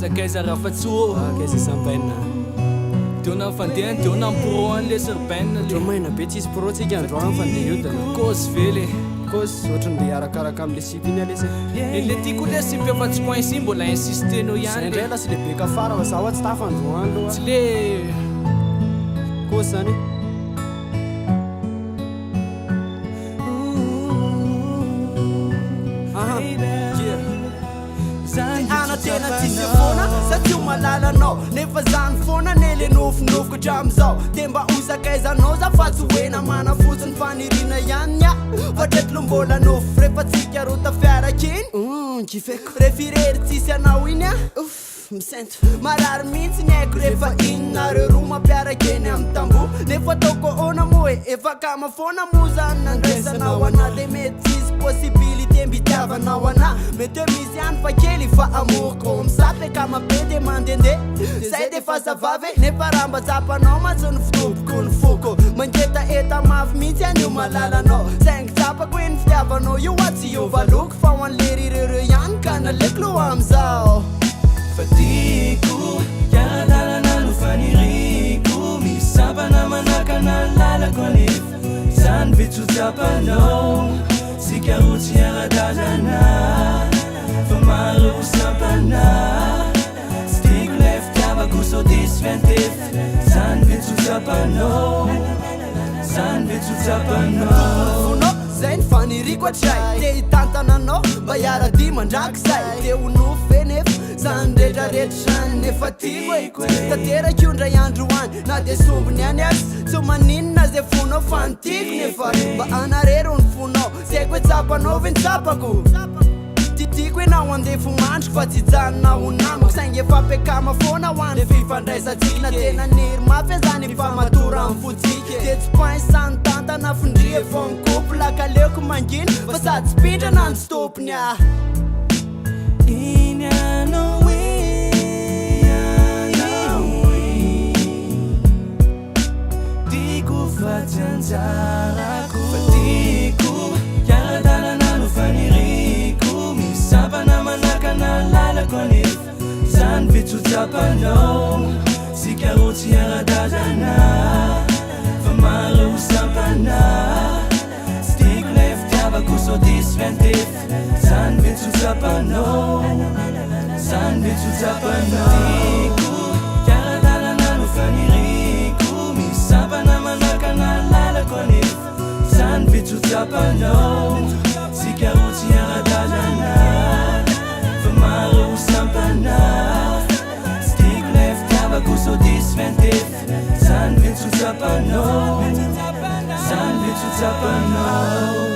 sakaiza raha fatsoa akaiza sambaina tiona fandehan tiona mproan'le serbaine dromaina be tsisy protsika androany fandeha io dana kosy vely kosy ohatran'le arakaraka amin'le sipiny alesy le tiako le sipy fa tsy point sy mbola insistenao ihany indray la sy le beka fara fa zaho tsy tafa androany loha tsy le kosy zany ana tena tsisy fona satria malalanao nefa zany fona nele nofinofiko hatramizao de mba hozakaizanao za fa tsy hoena mana fotsiny fanirina ihany a fa tretilo mbola nofo rehefa tsika rota fiarakiny kifeko refirery tsisy anao iny a misento marary mihitsy ny haiko rehefa inonareo roa mampiarakeny amin'ny tambo nefa ataoko ona moa e efa kamafona mo zany nandraisanao ana de mety tsisy possibilité mbitiavanao ana mety hoe misy ihany fa kely fa amoroko misapy kamabe de mandende zay de fa zavavy nefa raha mba tsapanao matsy ny fitompoko ny foko mangeta eta mafy mihitsy an'io malalanao saingy tsapako iny fitiavanao io atsy io valoko fa ho an'le rirereo ihany ka naleko lo amizao Fatiku, yaradalana nufaniriku misabana manakana lalakwanif san vitu tapano sikaruti yaradalana famaru sapana stick left tabakuso disventif san vitu tapano zay ny faniriko atray te hitantananao mba iarady mandrakizay te honofo nefa zany rehetrarehetrany nefa tiako tateraka io ndray andro any na de sombony any azy tsy maninona zay fonao fa nitiako nefa mba anarero ny fonao zaiko hoe tsapanao ve ny tsapako titiako enao andefo mandriko fa tsy janona ho namako saingy efa apekama foana ho any fifandraisatsika tena niry mafy zany efa matora amin'ny fotsika de tsy point sany tantana findria fo ny kopy lakaleoko mangina fa sady tsy pindrana ny stopony a iny anao diko fa tsy anjarako fatiko yaradalana nufaniriko misabana manakana lalako anif zany vitotsapanao sikarotsy yaradalana famaro sampana stick left tabakuso disventif zany vitotsapanao zany vitotsapanao yaradalana nufaniriko misabana manakana lalako anif zany vitotsapanao sikarotsy yaradalana famaro sampana stick left tabakuso disventif zany vitotsapanao zany vitotsapanao